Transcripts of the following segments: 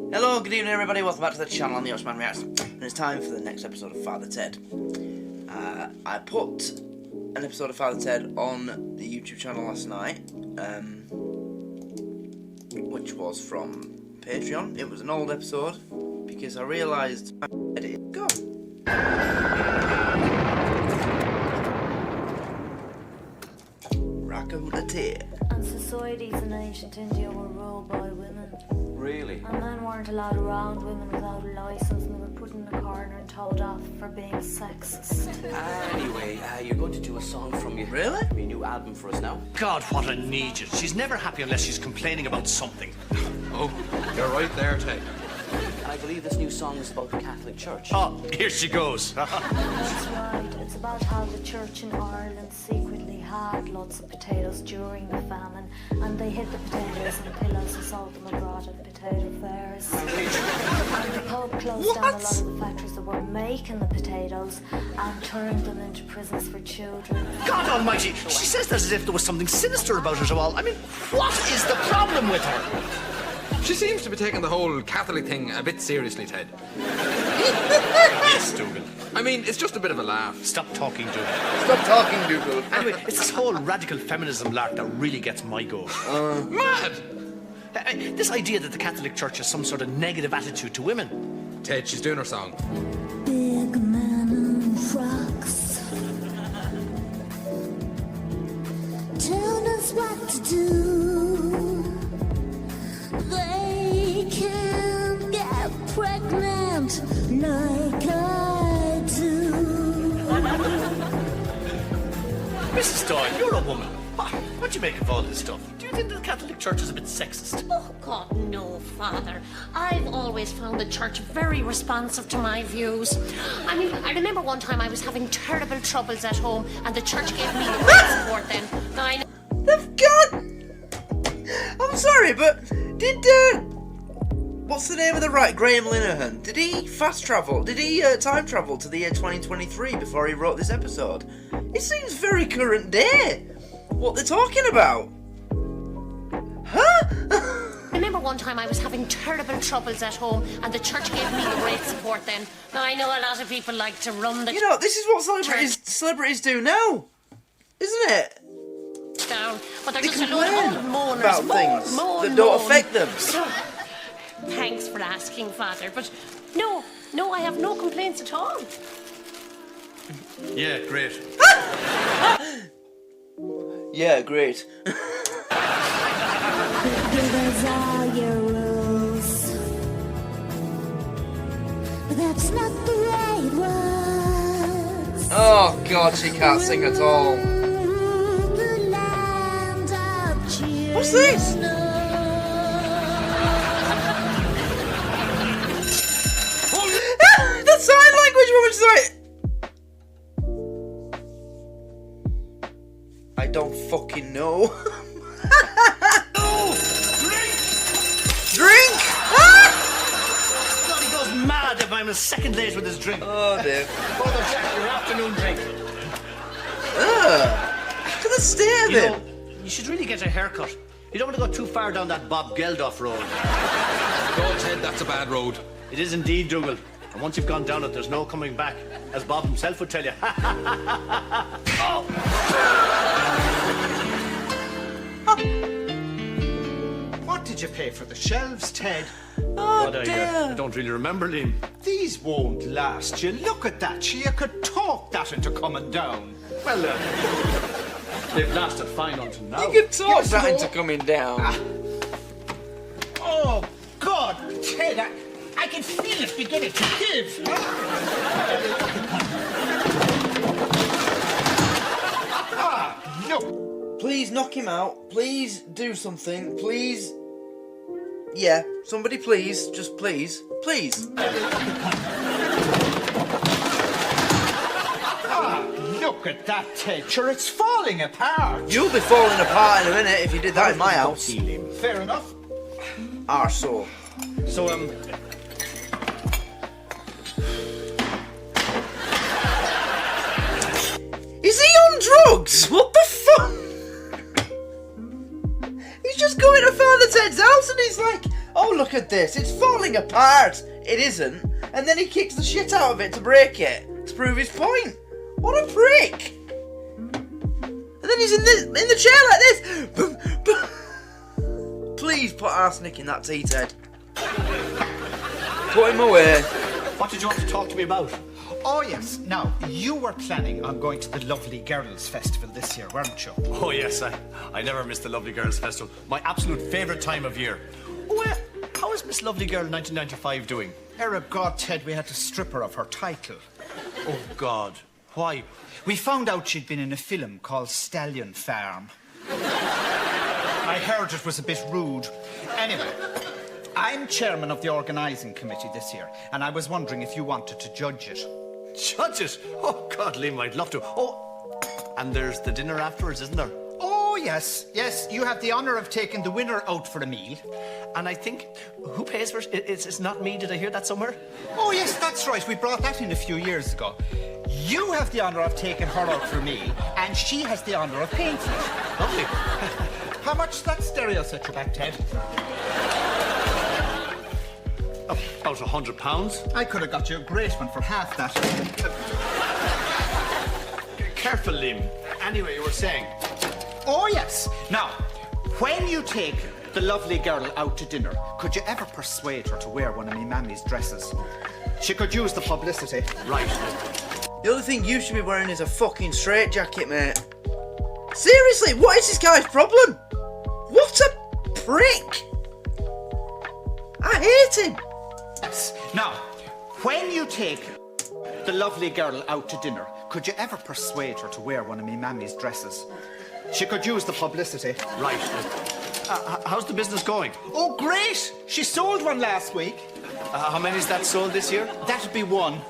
Hello, good evening everybody, welcome back to the channel. I'm the Osman Reacts, and it's time for the next episode of Father Ted. I put an episode of Father Ted on the YouTube channel last night, which was from Patreon. It was an old episode, because I realised I edited it. Go! Rock-A-Hula Ted. And societies in ancient India were ruled by women. Really? And men weren't allowed around women without a licence, and they were put in a corner and told off for being sexist. Anyway, you're going to do a song from your new album for us now? God, what an idiot. She's never happy unless she's complaining about something. Oh, you're right there, Ted. And I believe this new song is about the Catholic Church. Oh, here she goes. That's right. It's about how the church in Ireland secretly had lots of potatoes during the famine, and they hid the potatoes in pillows and sold them abroad at potato fairs. And the Pope closed down a lot of the factories that were making the potatoes and turned them into prisons for children. God almighty, she says that as if there was something sinister about her all. I mean, what is the problem with her? She seems to be taking the whole Catholic thing a bit seriously, Ted. Yes, Dougal. I mean, it's just a bit of a laugh. Stop talking, Dougal. Stop talking, Dougal. Anyway, it's this whole radical feminism lark that really gets my goat. Mad! This idea that the Catholic Church has some sort of negative attitude to women. Ted, she's doing her song. Big man in frocks, tell us what to do. They can't get pregnant like I do. Mrs. Doyle, you're a woman. What do you make of all this stuff? Do you think the Catholic Church is a bit sexist? Oh, God, no, Father. I've always found the church very responsive to my views. I mean, I remember one time I was having terrible troubles at home, and the church gave me the right support then. Now, I know... God! I'm sorry, but did, what's the name of the right? Graham Linehan. Did he fast travel? Did he time travel to the year 2023 before he wrote this episode? It seems very current day. What they're talking about? Huh? I remember one time I was having terrible troubles at home, and the church gave me the great support then. Now, I know a lot of people like to run the... You know, this is what celebrities do now, isn't it? down, but they're They just a load of complain old moaners. about things that don't affect them. Thanks for asking, Father, but no, I have no complaints at all. Yeah, great. Yeah, great. Give us all your rules, but that's not the right ones. Oh God, she can't sing at all. What's this? The sign language woman's like, I don't fucking know. Drink! God, he goes mad if I'm a second late with his drink. Oh dear. Father Jack, your afternoon drink. Look at the state of it. You should really get a haircut. You don't want to go too far down that Bob Geldof road. Go, Ted, that's a bad road. It is indeed, Dougal. And once you've gone down it, there's no coming back. As Bob himself would tell you. Oh. What did you pay for the shelves, Ted? Oh dear. I don't really remember, Liam. These won't last. You look at that. You could talk that into coming down. Well, they've lasted fine until now. You can talk that into coming down. Oh, God, Ted, I can feel it beginning to give. No. Please knock him out. Please do something. Please. Yeah, somebody please. Just please. Please. Look at that, Ted. Sure, it's falling apart. You'll be falling apart in a minute if you did that in my house. Fair enough. Arsehole. So, Is he on drugs? What the fuck? He's just going to Father Ted's house and he's like, oh look at this, it's falling apart. It isn't. And then he kicks the shit out of it to break it, to prove his point. What a prick. And then he's in the chair like this. Please put arsenic in that tea, Ted. Put him away. What did you want to talk to me about? Oh, yes. Now, you were planning on going to the Lovely Girls Festival this year, weren't you? Oh, yes, I never miss the Lovely Girls Festival. My absolute favourite time of year. Oh, how is Miss Lovely Girl 1995 doing? God, Ted, we had to strip her of her title. Oh, God. Why? We found out she'd been in a film called Stallion Farm. I heard it was a bit rude. Anyway, I'm chairman of the organising committee this year, and I was wondering if you wanted to judge it. Judge it? Oh, God, Liam, I'd love to. Oh, and there's the dinner afterwards, isn't there? Oh, yes. Yes, you have the honour of taking the winner out for a meal. And I think, who pays for it? It's not me. Did I hear that somewhere? Oh, yes, that's right. We brought that in a few years ago. You have the honour of taking her out for a meal, and she has the honour of paying for it. Lovely. How much does that stereo set you back, Ted? About £100. I could have got you a great one for half that. Careful, Liam. Anyway, you were saying. Oh, yes. Now, when you take the lovely girl out to dinner, could you ever persuade her to wear one of me mammy's dresses? She could use the publicity. Right. The only thing you should be wearing is a fucking straitjacket, mate. Seriously, what is this guy's problem? What a prick! I hate him. Yes. Now, when you take the lovely girl out to dinner, could you ever persuade her to wear one of me mammy's dresses? She could use the publicity. Right. How's the business going? Oh, great! She sold one last week. How many is that sold this year? That'd be one.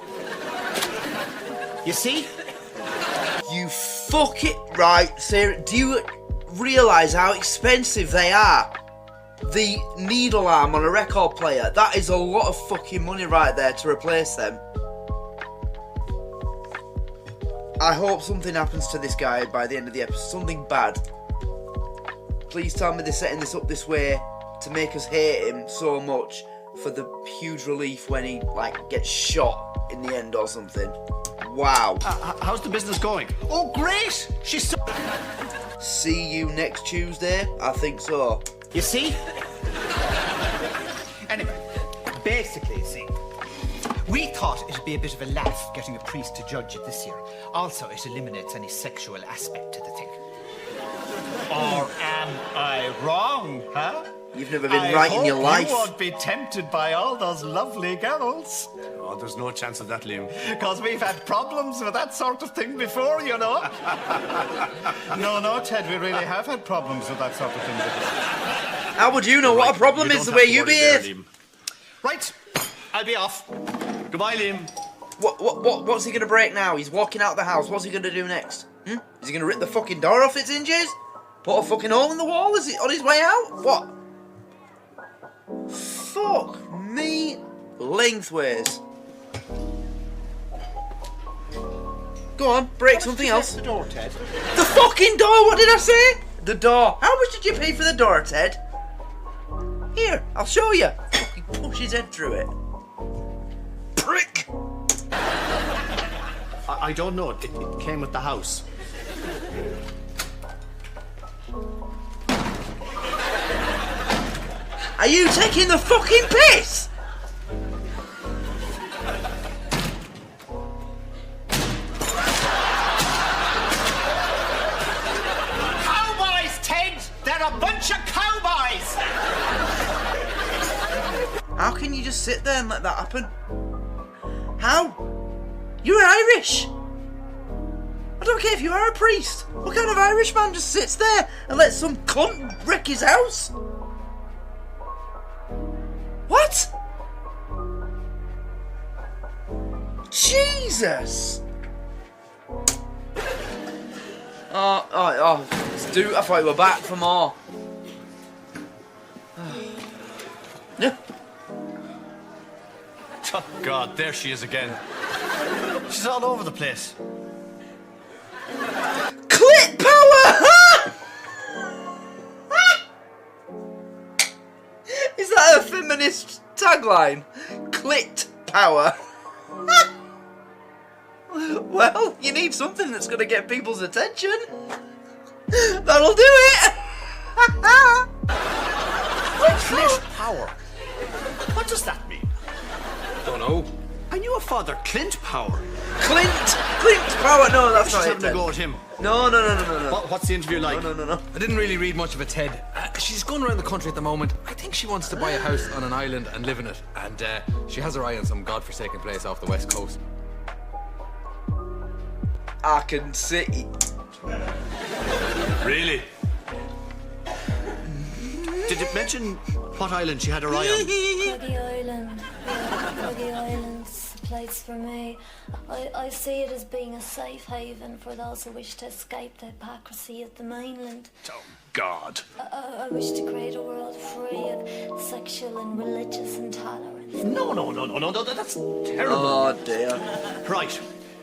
You see? You fuck it right, Sarah. Do you realise how expensive they are? The needle arm on a record player, that is a lot of fucking money right there to replace them. I hope something happens to this guy by the end of the episode, something bad. Please tell me they're setting this up this way to make us hate him so much for the huge relief when he, like, gets shot in the end or something. Wow. How's the business going? Oh, great! She's so... See you next Tuesday? I think so. You see? Anyway, basically, you see, we thought it'd be a bit of a laugh getting a priest to judge it this year. Also, it eliminates any sexual aspect to the thing. Or am I wrong, huh? You've never been right in your life. You won't be tempted by all those lovely girls. Oh, there's no chance of that, Liam. Because we've had problems with that sort of thing before, you know. No, Ted, we really have had problems with that sort of thing before. How would you know what a problem is the way you behave? Right, I'll be off. Goodbye, Liam. What's he gonna break now? He's walking out of the house. What's he gonna do next? Is he gonna rip the fucking door off its hinges? Put a fucking hole in the wall? Is he on his way out? What? Fuck me lengthways. Go on, break something else. The door, Ted. The fucking door, what did I say? The door. How much did you pay for the door, Ted? Here, I'll show you. Fucking push his head through it. Prick! I don't know. It came with the house. Are you taking the fucking piss? Cowboys, Ted! They're a bunch of cowboys! How can you just sit there and let that happen? How? You're Irish! I don't care if you are a priest. What kind of Irishman just sits there and lets some cunt wreck his house? What? Jesus! Stu, I thought you were back for more. Yeah. Oh, God, there she is again. She's all over the place. Clit power! Is that a feminist feminist tagline. Clit power. Well, you need something that's going to get people's attention. That'll do it. Clit power. What does that mean? Don't know. I knew a father, Clint Power. Clint power. No, that's She's not it. having a go at him. No. What's the interview like? No. I didn't really read much of it, Ted. She's going around the country at the moment. I think she wants to buy a house on an island and live in it. And she has her eye on some godforsaken place off the west coast. I can see. Really? Did it mention what island she had her eye on? Craggy Island. Yeah, Craggy Island's a place for me. I see it as being a safe haven for those who wish to escape the hypocrisy of the mainland. Oh, God. I wish to create a world free of sexual and religious intolerance. No, that's terrible. Oh dear. Right.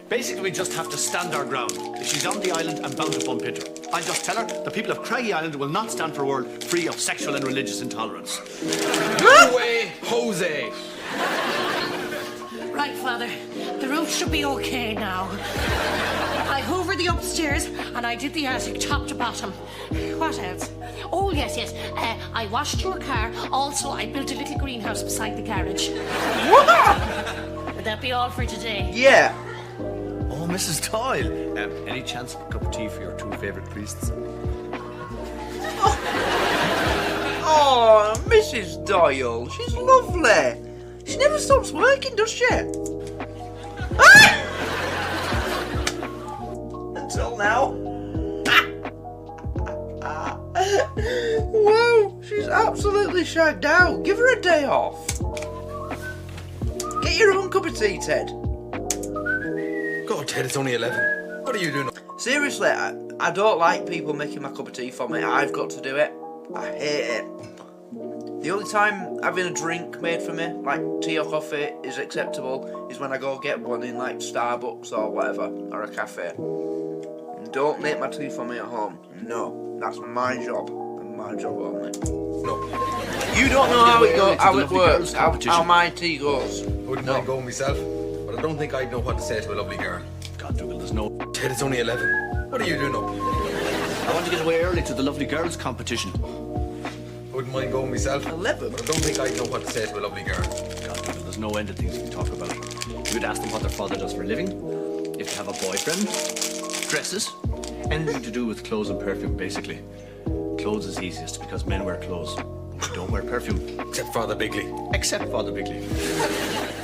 Basically, we just have to stand our ground. If she's on the island, I'm bound to bump into her. I'll just tell her the people of Craggy Island will not stand for a world free of sexual and religious intolerance. No way, Jose. Right, Father. The roof should be okay now. I hoovered the upstairs and I did the attic top to bottom. What else? Oh, yes. I washed your car. Also, I built a little greenhouse beside the garage. Would that be all for today? Yeah. Oh, Mrs. Doyle. Any chance of a cup of tea for your two favourite priests? Oh, Mrs. Doyle. She's lovely. She never stops working, does she? Ah! Until now. Wow, she's absolutely shagged out. Give her a day off. Get your own cup of tea, Ted. God, Ted, it's only 11. What are you doing? Seriously, I don't like people making my cup of tea for me. I've got to do it. I hate it. The only time having a drink made for me, like tea or coffee, is acceptable is when I go get one in like Starbucks or whatever, or a cafe. Don't make my tea for me at home. No, that's my job, and my job only. No. You don't know how it works, how my tea goes. I wouldn't mind going myself, but I don't think I'd know what to say to a lovely girl. God, Dougal, there's no... Ted, it's only 11. What are you doing up? I want to get away early to the lovely girls competition. I wouldn't mind going myself. 11? But I don't think I'd know what to say to a lovely girl. God, Dougal, there's no end of things we can talk about. You'd ask them what their father does for a living, if they have a boyfriend, dresses, anything to do with clothes and perfume, basically. Clothes is easiest because men wear clothes. We don't wear perfume. Except Father Bigley. Except Father Bigley.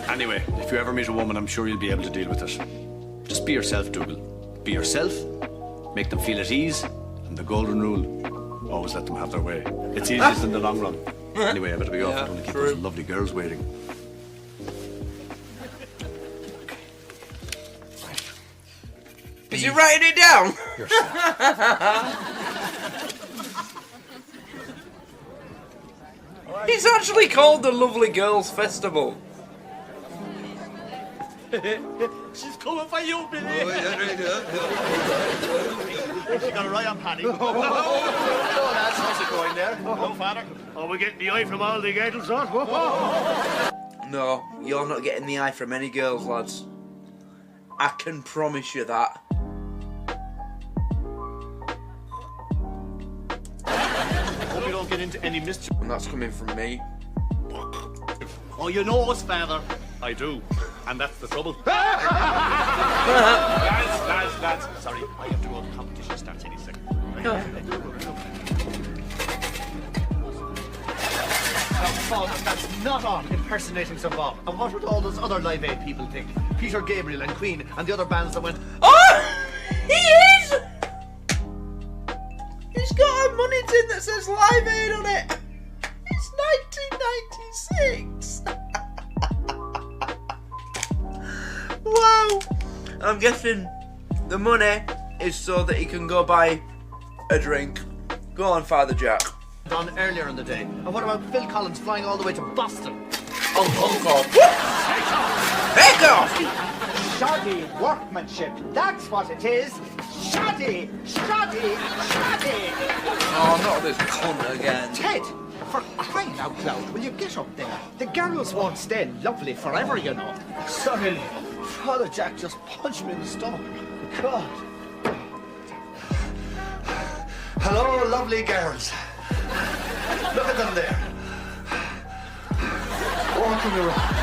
Anyway, if you ever meet a woman, I'm sure you'll be able to deal with it. Just be yourself, Dougal. Be yourself, make them feel at ease, and the golden rule, always let them have their way. It's easiest in the long run. Anyway, I better be off. I don't want to keep those lovely girls waiting. Is he writing it down? It's actually called the Lovely Girls Festival. She's coming for you, Billy. She got a right on Paddy. Oh, that's how's it going there? No, Father. Oh, we're getting the eye from all the girls, huh? No, you're not getting the eye from any girls, lads. I can promise you that. Hope you don't get into any mischief. And that's coming from me. Oh, you know us, Father. I do. And that's the trouble. Lads. Sorry, I have to go. The competition starts any second. Father, that's not on impersonating some Bob. And what would all those other Live Aid people think? Peter Gabriel and Queen and the other bands that went... Oh! He is! He's got a money tin that says Live Aid on it. It's 1996. Wow. I'm guessing the money is so that he can go buy a drink. Go on, Father Jack. ...done earlier in the day. And what about Phil Collins flying all the way to Boston? On Hong Kong. Take off! Shoddy workmanship, that's what it is. Shoddy! Oh, not this cunt again. Ted, For crying out loud, will you get up there? The girls won't stay lovely forever, you know. Sorry, Father Jack just punched me in the stomach. God. Hello, lovely girls. Look at them there. Walking around.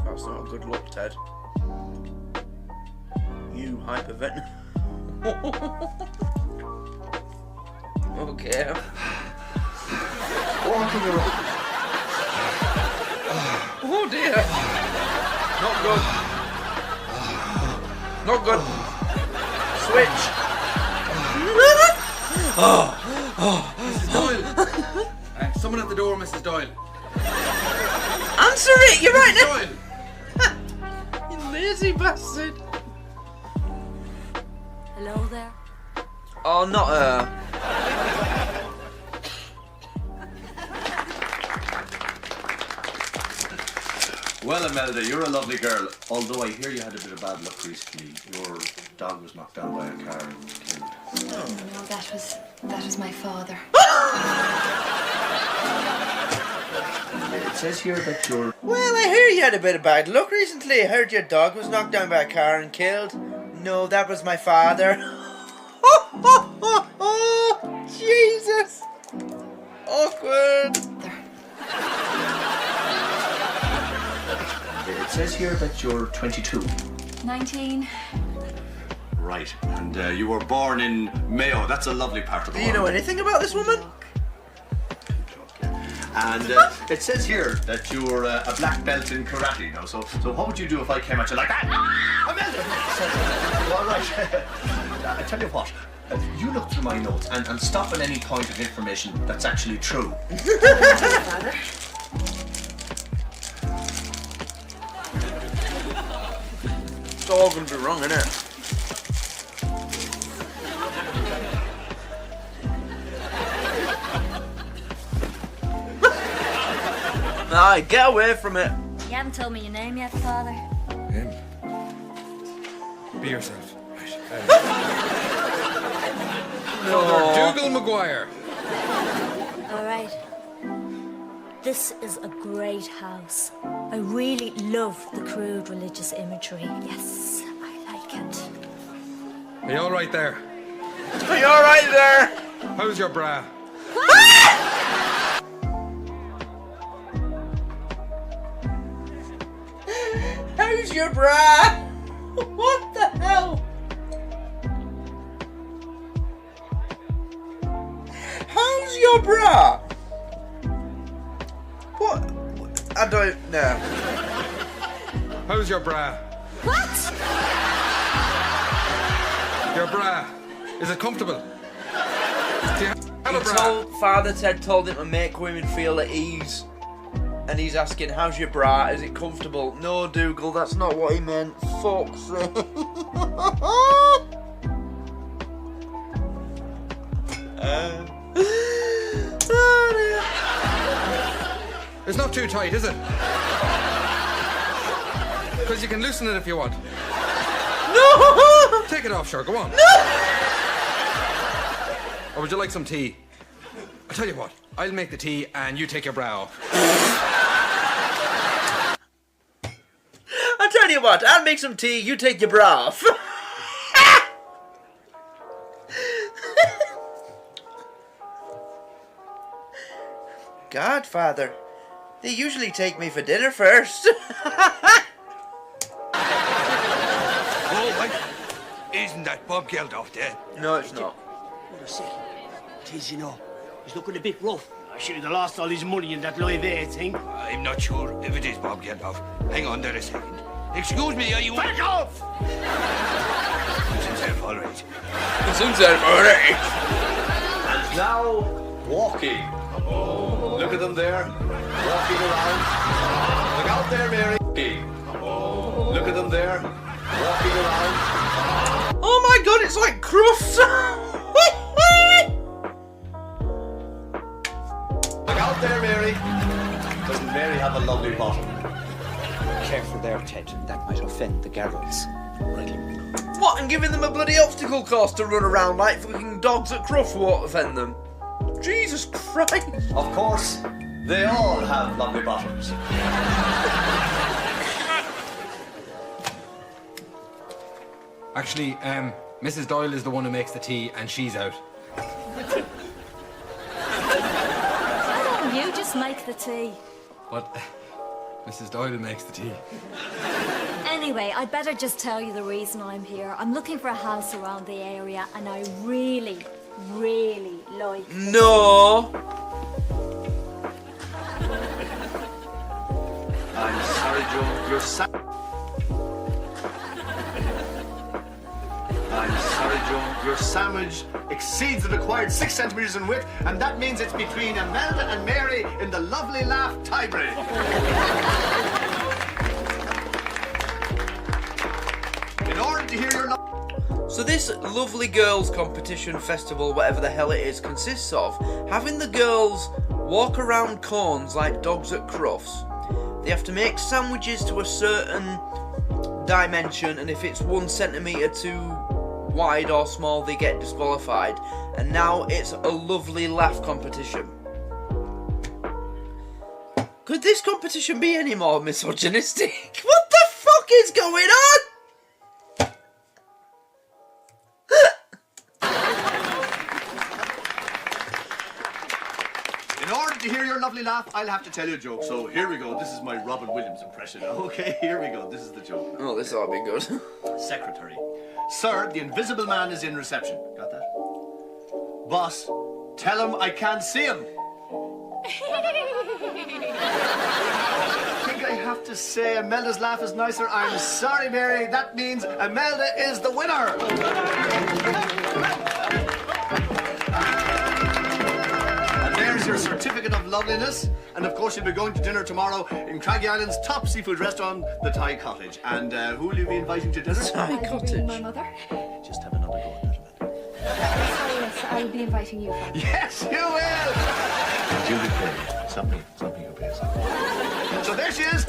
That's not a good look, Ted. You hypervent. Okay. Walking around. Oh dear. Not good. Not good. Switch. Mrs. Doyle! Someone at the door, Mrs. Doyle. Answer it! You're right now! Doyle! You lazy bastard. Hello there. Oh, not her. Well, Imelda, you're a lovely girl. Although I hear you had a bit of bad luck recently. Your dog was knocked down by a car and killed. No, that was my father. It says here that you're... Well, I hear you had a bit of bad luck recently. I heard your dog was knocked down by a car and killed. No, that was my father. Jesus. Awkward. It says here that you're 22. 19. Right, and you were born in Mayo. That's a lovely part of the Do world. you know anything about this woman? And it says here that you're a black belt in karate now. So what would you do if I came at you like that? All right. I tell you what. You look through my notes and stop at any point of information that's actually true. It's all going to be wrong, isn't it? Aye, get away from it. You haven't told me your name yet, Father. Him. Be yourself. Father Dougal Maguire. All right. This is a great house. I really love the crude religious imagery. Yes, I like it. Are you all right there? Are you all right there? How's your bra? How's your bra? What the hell? How's your bra? What? I don't know. How's your bra? What? Your bra. Is it comfortable? Do you have a bra? Father Ted told him to make women feel at ease. And he's asking, how's your bra? Is it comfortable? No, Dougal, that's not what he meant. Fuck's sake. Oh dear. It's not too tight, is it? Because you can loosen it if you want. No! Take it off, sure, go on. No! Or would you like some tea? I'll tell you what, I'll make the tea and you take your bra off. I'll tell you what, I'll make some tea, you take your bra off. Godfather, they usually take me for dinner first. Oh, wait. Isn't that Bob Geldof there? No, it's not. Hold a second. It is, you know. He's looking a bit rough. I should have lost all his money in that live aid thing. I'm not sure if it is Bob Geldof. Hang on there a second. Excuse me, are you... Back off! It's himself, all right. It's himself, alright. And now, walking. Oh, look at them there. Walking around. Look out there, Mary. Oh, look at them there. Walking around. Oh my god, it's like Crufts. Look out there, Mary. Doesn't Mary have a lovely bottom? Careful there, Ted. That might offend the girls. Right. What, and giving them a bloody obstacle course to run around like fucking dogs at Cruff won't offend them? Jesus Christ! Of course, they all have lovely bottoms. Actually, Mrs. Doyle is the one who makes the tea, and she's out. You just make the tea. But Mrs. Doyle makes the tea. Anyway, I'd better just tell you the reason I'm here. I'm looking for a house around the area, and I really, really like... No! I'm sorry, Joe. Your sandwich exceeds the required 6 centimeters in width, and that means it's between Imelda and Mary in the lovely laugh tiebreak. In order to hear your... So this lovely girls competition festival, whatever the hell it is, consists of having the girls walk around corns like dogs at Crufts. They have to make sandwiches to a certain dimension, and if it's 1 centimetre too wide or small, they get disqualified. And now it's a lovely laugh competition. Could this competition be any more misogynistic? What the fuck is going on? In order to hear your lovely laugh, I'll have to tell you a joke. So here we go. This is my Robin Williams impression. Okay, here we go. This is the joke. Oh, this ought to be good. Secretary. Sir, the invisible man is in reception. Got that? Boss, tell him I can't see him. I think I have to say Imelda's laugh is nicer. I'm sorry, Mary. That means Imelda is the winner. And there's your certificate of loveliness. And of course, you'll be going to dinner tomorrow in Craggy Island's top seafood restaurant, the Thai Cottage. And who will you be inviting to dinner? Thai Cottage. My mother. Just have another go at that, Amanda. Yes, I'll be inviting you. Father. Yes, you will! Julie Perry. Something you pay. So there she is.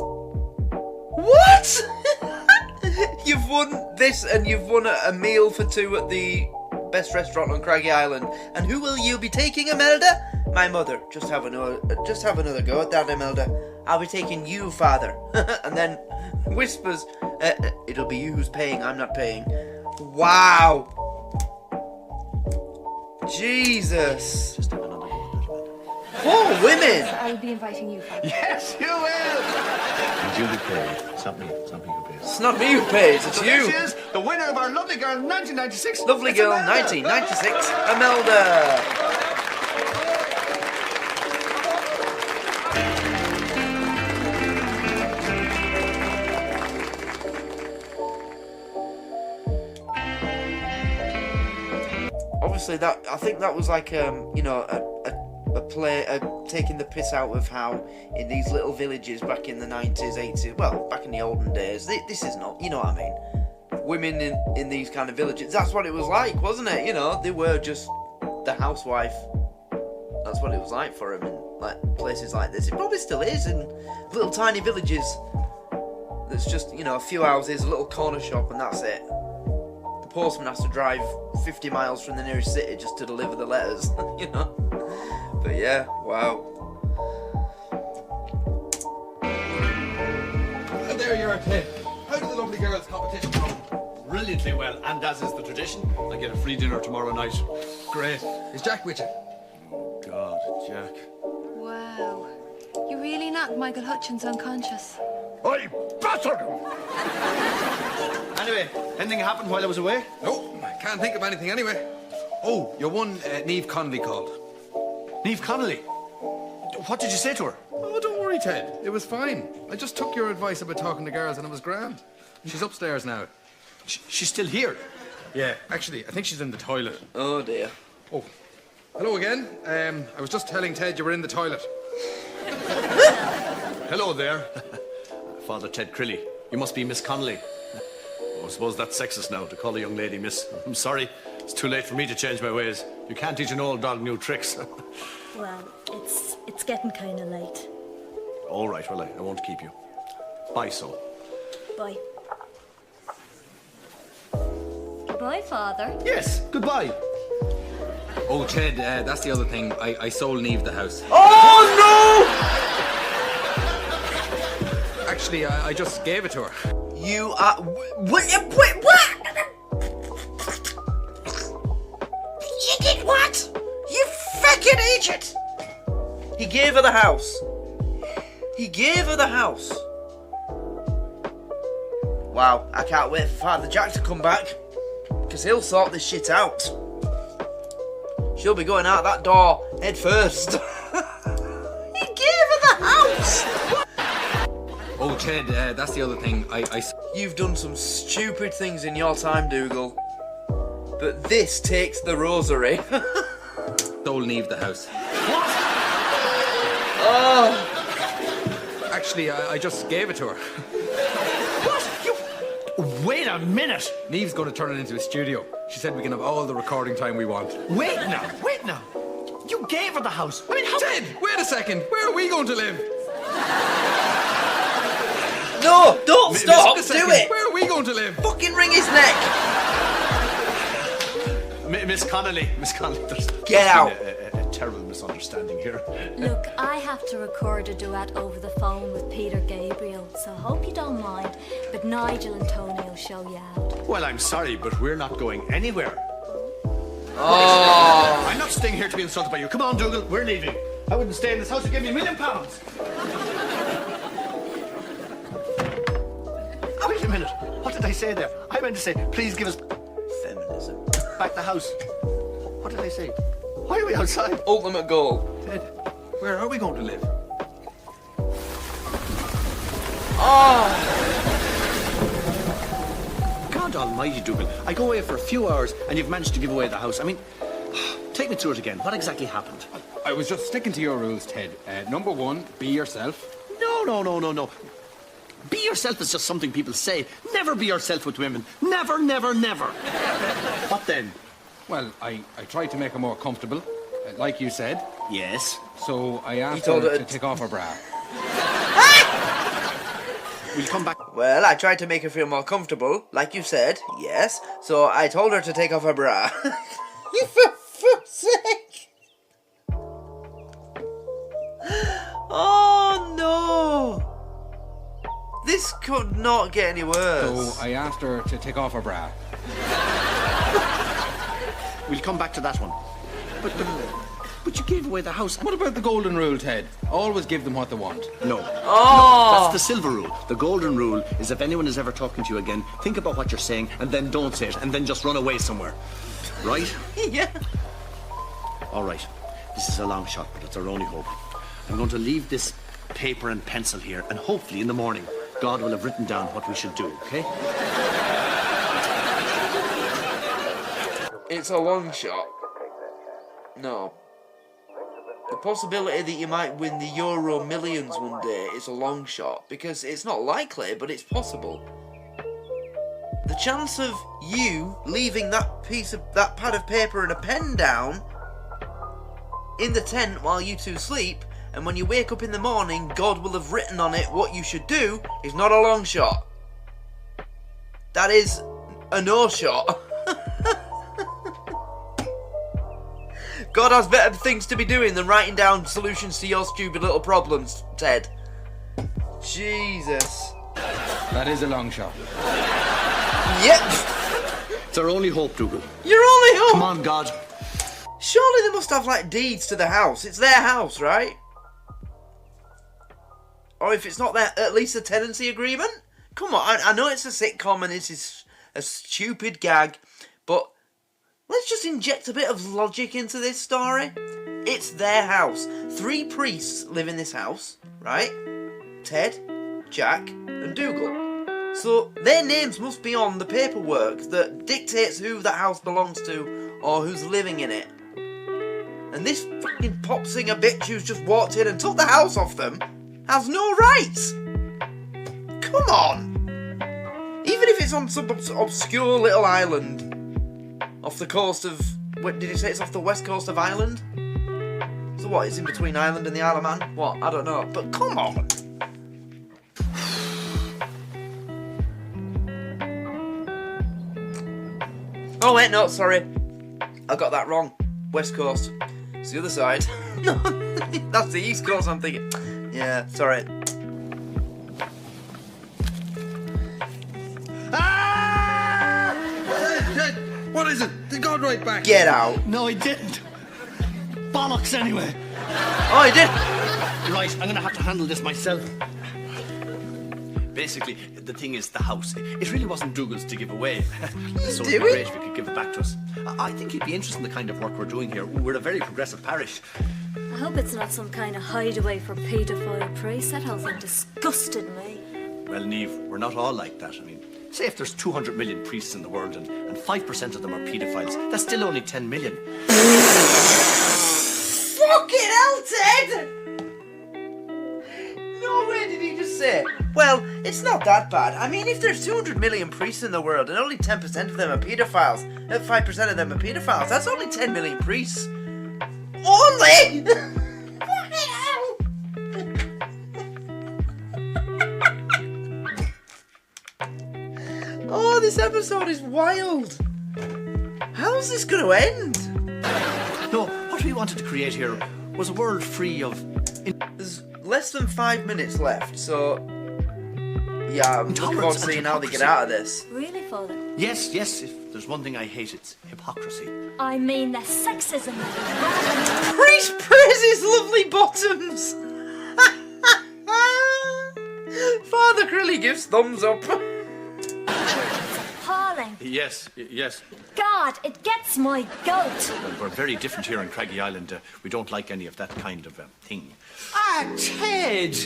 What? You've won this, and you've won a meal for two at the best restaurant on Craggy Island. And who will you be taking, Imelda? My mother. Just have another go at that, Imelda. I'll be taking you, father. And then whispers, it'll be you who's paying, I'm not paying. Wow. Jesus. Just have another go at that, Amanda. Poor women. I'll be inviting you. Father. Yes, you will! Julie Perry. Something you pay. It's not me who pays, it's So you. there she is, the winner of our Lovely Girl 1996. Lovely It's girl, Imelda. 1996, Imelda. Obviously, I think that was like a play taking the piss out of how in these little villages back in the 90s, 80s, well, back in the olden days, this is not, you know what I mean? Women in these kind of villages, that's what it was like, wasn't it? You know, they were just the housewife. That's what it was like for them in like places like this. It probably still is in little tiny villages. That's just, you know, a few houses, a little corner shop, and that's it. The postman has to drive 50 miles from the nearest city just to deliver the letters, you know? But yeah, wow. And there you are, Ted. How did the lovely girls competition go? Brilliantly well, and as is the tradition, I get a free dinner tomorrow night. Great. Is Jack with you? Oh, God, Jack. Wow. You really knocked Michael Hutchins unconscious. I battered him! Anyway, anything happened while I was away? No, I can't think of anything anyway. Oh, your one Niamh Connolly called. Niamh Connolly? What did you say to her? Oh, don't worry, Ted. It was fine. I just took your advice about talking to girls and it was grand. She's upstairs now. She's still here? Yeah, actually, I think she's in the toilet. Oh dear. Oh, hello again. I was just telling Ted you were in the toilet. Hello there. Father Ted Crilly. You must be Miss Connolly. Oh, I suppose that's sexist now, to call a young lady miss. I'm sorry. It's too late for me to change my ways. You can't teach an old dog new tricks. Well, it's getting kind of late. All right, well, I won't keep you. Bye, so. Bye. Goodbye, Father. Yes, goodbye. Oh, Ted, that's the other thing. I sold Neve the house. Oh Actually, I just gave it to her. no! You are. What? You did what? You fucking idiot! He gave her the house. He gave her the house. Wow, I can't wait for Father Jack to come back, because he'll sort this shit out. She'll be going out that door head first. He gave her the house! Oh, Ted, that's the other thing. You've done some stupid things in your time, Dougal. But this takes the rosary. sold Neve the house. What? Oh! Actually, I just gave it to her. Wait a minute! Neve's going to turn it into a studio. She said we can have all the recording time we want. Wait now. You gave her the house. I mean, how... Ted, wait a second. Where are we going to live? No, don't stop. Do it. Where are we going to live? Fucking wring his neck. Miss Connolly, there's Get out. A terrible misunderstanding here. Look, I have to record a duet over the phone with Peter Gabriel, so I hope you don't mind. But Nigel and Tony will show you out. Well, I'm sorry, but we're not going anywhere. Oh! I'm not staying here to be insulted by you. Come on, Dougal, we're leaving. I wouldn't stay in this house if you gave me £1 million. Wait a minute. What did I say there? I meant to say, please give us Feminism. back the house. What did I say? Why are we outside? Ultimate goal. Ted, where are we going to live? Oh! God almighty, Dougal. I go away for a few hours and you've managed to give away the house. I mean, take me through it again. What exactly happened? I was just sticking to your rules, Ted. Number one, be yourself. No. Be yourself is just something people say. Never be yourself with women. Never. What then? Well, I tried to make her more comfortable, like you said. Yes. So I asked told her her to to- take off her bra. We'll come back. Well, I tried to make her feel more comfortable, like you said, yes. So I told her to take off her bra. For fuck's sake! Oh no! This could not get any worse. So I asked her to take off her bra. We'll come back to that one. But you gave away the house. What about the golden rule, Ted? Always give them what they want. No. Oh! That's the silver rule. The golden rule is if anyone is ever talking to you again, think about what you're saying and then don't say it and then just run away somewhere. Right? Yeah. All right. This is a long shot, but it's our only hope. I'm going to leave this paper and pencil here, and hopefully in the morning, God will have written down what we should do, okay? It's a long shot. No. The possibility that you might win the Euro Millions one day is a long shot, because it's not likely, but it's possible. The chance of you leaving that pad of paper and a pen down in the tent while you two sleep, and when you wake up in the morning, God will have written on it what you should do, is not a long shot. That is a no shot. God has better things to be doing than writing down solutions to your stupid little problems, Ted. Jesus. That is a long shot. Yep. It's our only hope, Dougal. Your only hope. Come on, God. Surely they must have, like, deeds to the house. It's their house, right? Or if it's not their, at least a tenancy agreement? Come on, I know it's a sitcom and this is a stupid gag, but let's just inject a bit of logic into this story. It's their house. 3 priests live in this house, right? Ted, Jack, and Dougal. So their names must be on the paperwork that dictates who that house belongs to or who's living in it. And this fucking pop singer bitch who's just walked in and took the house off them has no rights. Come on. Even if it's on some obscure little island off the coast of... What, did you say it's off the west coast of Ireland? So what, it's in between Ireland and the Isle of Man? What? I don't know. But come on. Oh wait, no, sorry. I got that wrong. West Coast. It's the other side. No, that's the East Coast I'm thinking. Yeah, sorry. What is it? They got right back. Get out. No, he didn't. Bollocks anyway. Oh, he did. Right, I'm gonna have to handle this myself. Basically, the thing is the house. It really wasn't Dougal's to give away. So it'd Do be we? great if you could give it back to us. I think he'd be interested in the kind of work we're doing here. We're a very progressive parish. I hope it's not some kind of hideaway for paedophile priests. That whole thing disgusted me. Well, Niamh, we're not all like that. I mean, say if there's 200 million priests in the world and 5% of them are paedophiles, that's still only 10 million. Fucking hell, Ted! No way did he just say, well, it's not that bad. I mean, if there's 200 million priests in the world and only 10% of them are paedophiles, 5% of them are paedophiles, that's only 10 million priests. Only! Fucking hell! Oh, this episode is wild. How's this going to end? No, what we wanted to create here was a world free of... There's less than 5 minutes left, so... Yeah, I'm looking forward to seeing how they get out of this. Really, Father? Yes, if there's one thing I hate, it's hypocrisy. I mean the sexism. Priest praises lovely bottoms! Father Crilly gives thumbs up. Appalling. Yes. God, it gets my goat. Well, we're very different here on Craggy Island. We don't like any of that kind of thing. Ah, Ted!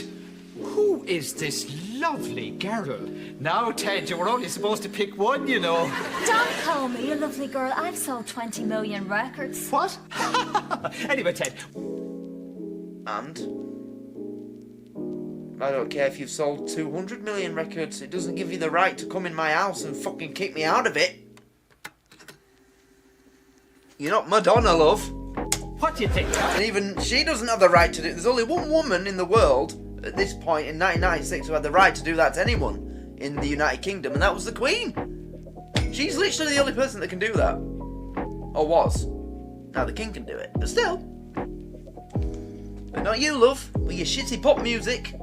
Who is this lovely girl? Now, Ted, you were only supposed to pick one, you know. Don't call me a lovely girl. I've sold 20 million records. What? Anyway, Ted. And? I don't care if you've sold 200 million records. It doesn't give you the right to come in my house and fucking kick me out of it. You're not Madonna, love. What do you think? And even she doesn't have the right to do it. There's only one woman in the world at this point in 1996 who had the right to do that to anyone in the United Kingdom, and that was the Queen. She's literally the only person that can do that. Or was. Now the King can do it, but still. But not you, love, with your shitty pop music.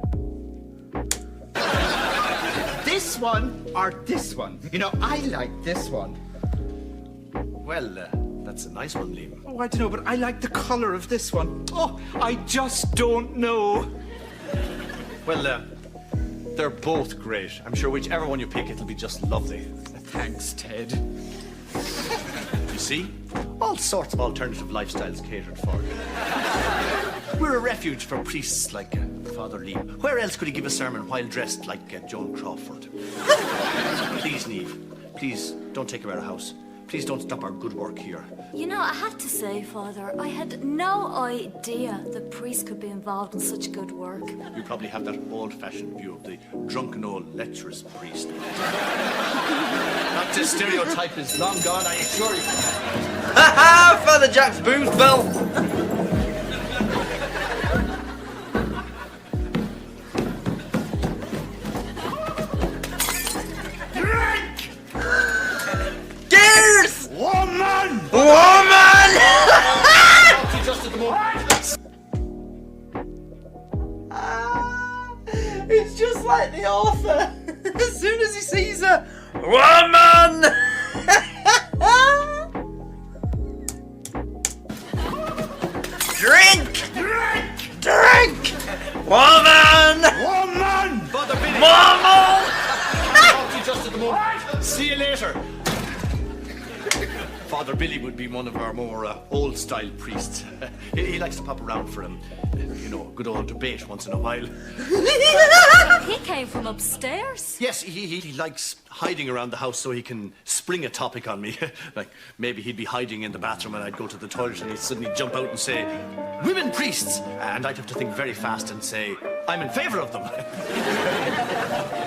This one or this one? You know, I like this one. Well, that's a nice one, Liam. Oh, I don't know, but I like the colour of this one. Oh, I just don't know. Well, they're both great. I'm sure whichever one you pick, it'll be just lovely. Thanks, Ted. You see? All sorts of alternative lifestyles catered for. We're a refuge for priests like Father Liam. Where else could he give a sermon while dressed like Joan Crawford? Please, Niamh. Please, don't take her out of house. Please don't stop our good work here. You know, I have to say, Father, I had no idea the priest could be involved in such good work. You probably have that old-fashioned view of the drunken old lecherous priest. That stereotype is long gone, I assure you. Ha ha! Father Jack's booze bell! Woman! It's just like the author. As soon as he sees her, woman! Drink! Woman! Woman! Just at the moment. See you later. Father Billy would be one of our more old-style priests. He likes to pop around for a good old debate once in a while. He came from upstairs. Yes, he likes hiding around the house so he can spring a topic on me. Like, maybe he'd be hiding in the bathroom and I'd go to the toilet and he'd suddenly jump out and say, "Women priests!" And I'd have to think very fast and say, "I'm in favour of them."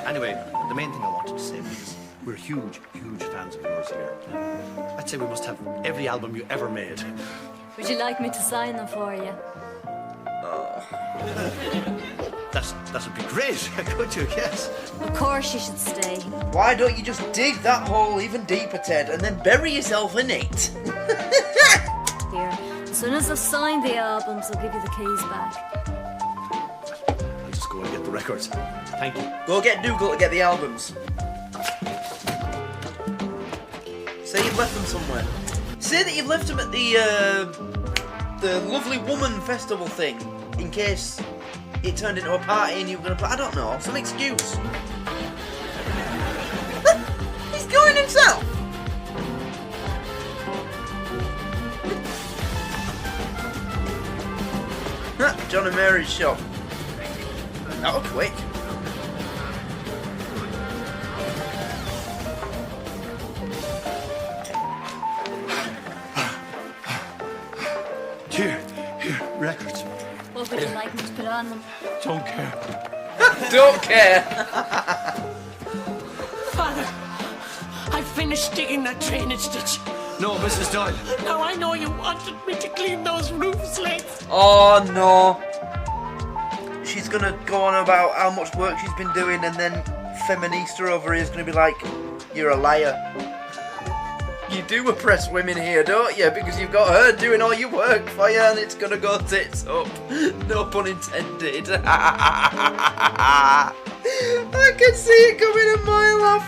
Anyway, the main thing I wanted to say was we're huge fans of yours here. I'd say we must have every album you ever made. Would you like me to sign them for you? That's that would be great. Could you? Yes. Of course you should stay. Why don't you just dig that hole even deeper, Ted, and then bury yourself in it? Here, as soon as I've signed the albums, I'll give you the keys back. I'll just go and get the records. Thank you. Go get Dougal to get the albums. Say you've left them somewhere. Say that you've left them at the Lovely Woman Festival thing, in case it turned into a party and you were going to play. I don't know, some excuse. He's going himself. John and Mary's shop. That was quick. Here, records. What would you like me to put on them? Don't care. Don't care. Father, I finished digging that drainage ditch. No, Mrs. Doyle. Now I know you wanted me to clean those roof slates. Oh no. She's gonna go on about how much work she's been doing, and then Feminista over here is gonna be like, you're a liar. You do oppress women here, don't you? Because you've got her doing all your work for you, and it's gonna go tits up. No pun intended. I can see it coming a mile off.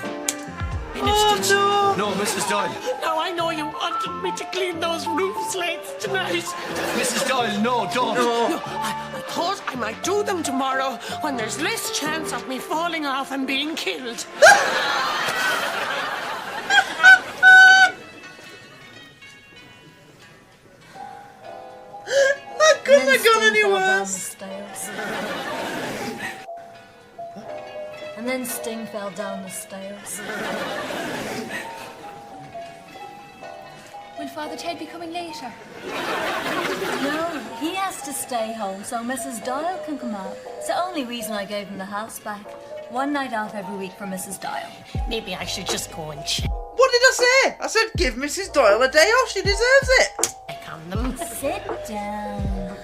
Oh no! No, Mrs. Doyle. Now I know you wanted me to clean those roof slates tonight. Mrs. Doyle, no, don't. No. I thought I might do them tomorrow when there's less chance of me falling off and being killed. I couldn't have gone any worse. And then Sting fell down the stairs. Will Father Ted be coming later? No, he has to stay home so Mrs. Doyle can come out. It's the only reason I gave him the house back. One night off every week for Mrs. Doyle. Maybe I should just go and check What did I say? I said give Mrs. Doyle a day off. She deserves it. on them. Sit down.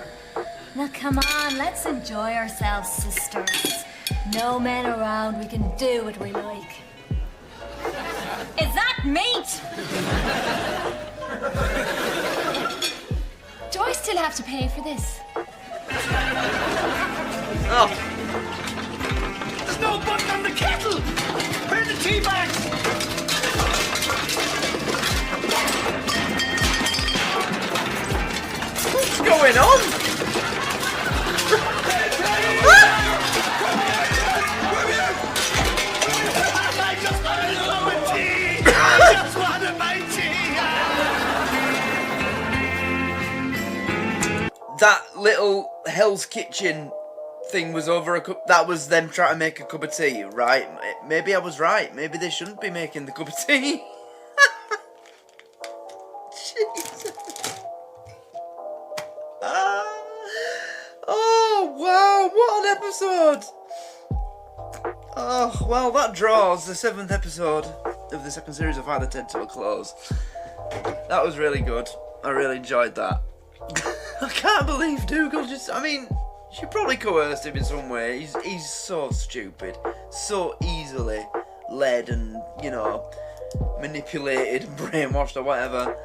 Now come on, let's enjoy ourselves, sisters. No men around, we can do what we like. Is that meat? Do I still have to pay for this? Oh. There's no button on the kettle! Where are the tea bags? What's going on? I just want a cup of tea! I just wanted my tea! That little Hell's Kitchen thing was over a cup. That was them trying to make a cup of tea, right? Maybe I was right. Maybe they shouldn't be making the cup of tea. Jesus. Oh, wow. What an episode. Oh, well, that draws the 7th episode of the second series of Father Ted to a close. That was really good. I really enjoyed that. I can't believe Dougal just... I mean, she probably coerced him in some way. He's so stupid. So easily led and, you know, manipulated and brainwashed or whatever.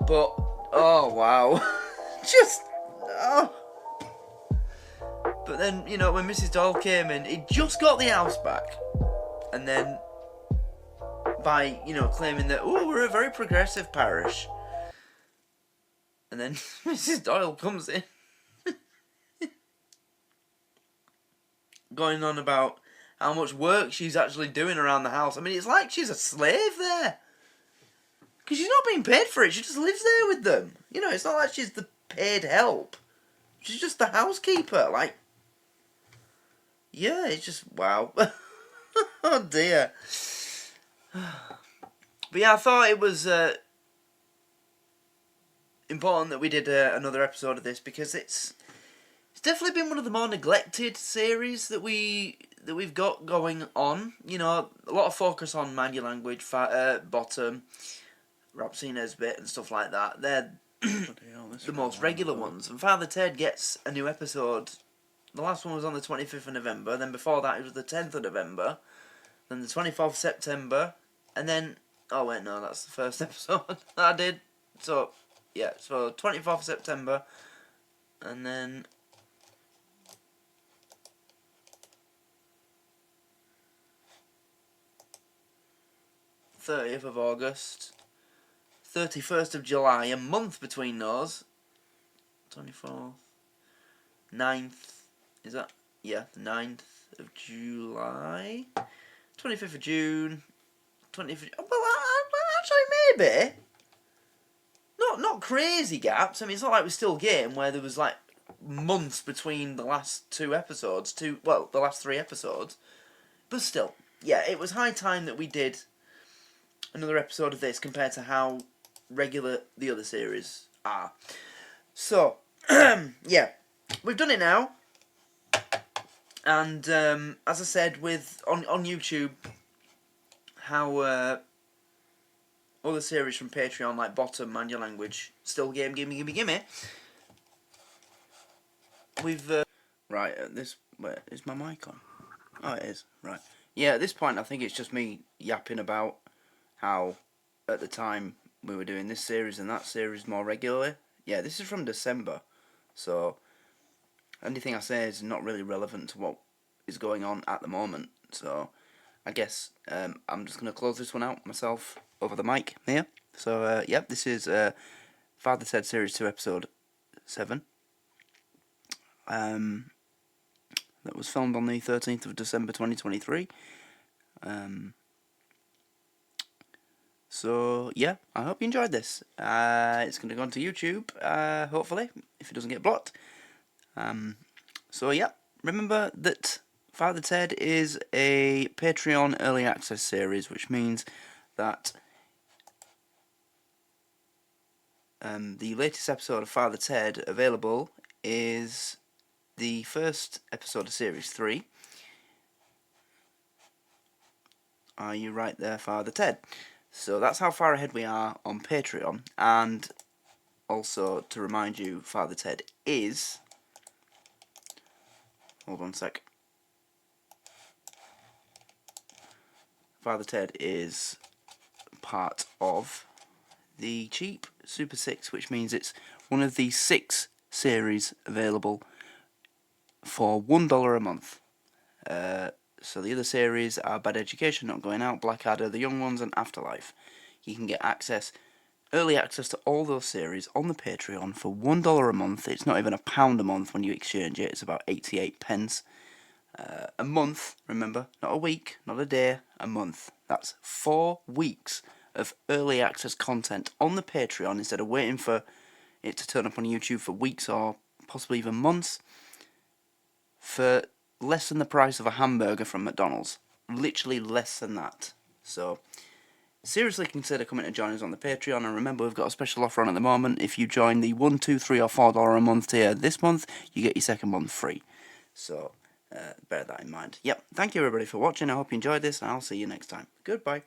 But, oh, wow. Just... Oh. But then, you know, when Mrs. Doyle came in, he just got the house back. And then, by, you know, claiming that, oh, we're a very progressive parish. And then Mrs. Doyle comes in. Going on about how much work she's actually doing around the house. I mean, it's like she's a slave there. Because she's not being paid for it. She just lives there with them. You know, it's not like she's the paid help. She's just the housekeeper. Like, yeah, it's just, wow. Oh, dear. But yeah, I thought it was... important that we did another episode of this, because it's definitely been one of the more neglected series that we've got going on. You know, a lot of focus on Mind Your Language, Bottom, Rapsy Nesbit and stuff like that. They're the most regular ones, and Father Ted gets a new episode The last one was on the 25th of November. Then before that, it was the 10th of November. Then the 24th of September. And then... Oh, wait, no, that's the first episode I did. So, yeah, so 24th of September. And then... 30th of August. 31st of July, a month between those. 24th. 9th. Is that? Yeah, the 9th of July. 25th of June. 20th of... Well, actually, maybe. Not crazy gaps. I mean, it's not like we're still game where there was, like, months between the last two episodes. The last three episodes. But still, yeah, it was high time that we did another episode of this compared to how regular the other series are. So, yeah, we've done it now. And, as I said, on YouTube, how other series from Patreon, like Bottom, Man Your Language, Still Game, Gimme, we've... Right, where is my mic on? Oh, it is, right. Yeah, at this point, I think it's just me yapping about how, at the time, we were doing this series and that series more regularly. Yeah, this is from December, so anything I say is not really relevant to what is going on at the moment. So I guess I'm just going to close this one out myself over the mic here. So, yep, this is Father Ted Series 2, Episode 7. That was filmed on the 13th of December 2023. So, yeah, I hope you enjoyed this. It's going to go onto YouTube, hopefully, if it doesn't get blocked. So, yeah, remember that Father Ted is a Patreon early access series, which means that the latest episode of Father Ted available is the first episode of Series 3. Are you right there, Father Ted? So that's how far ahead we are on Patreon. And also, to remind you, Father Ted is... Hold on a sec. Father Ted is part of the cheap Super 6, which means it's one of the 6 series available for $1 a month. So the other series are Bad Education, Not Going Out, Blackadder, The Young Ones, and Afterlife. You can get early access to all those series on the Patreon for $1 a month. It's not even £1 a month when you exchange it. It's about 88 pence a month. Remember, not a week, not a day, a month. That's 4 weeks of early access content on the Patreon instead of waiting for it to turn up on YouTube for weeks or possibly even months. For less than the price of a hamburger from McDonald's. Literally less than that. So, seriously consider coming to join us on the Patreon. And remember, we've got a special offer on at the moment. If you join the $1, $2, $3 or $4 a month tier this month, you get your second month free. So, bear that in mind. Yep, thank you everybody for watching. I hope you enjoyed this, and I'll see you next time. Goodbye.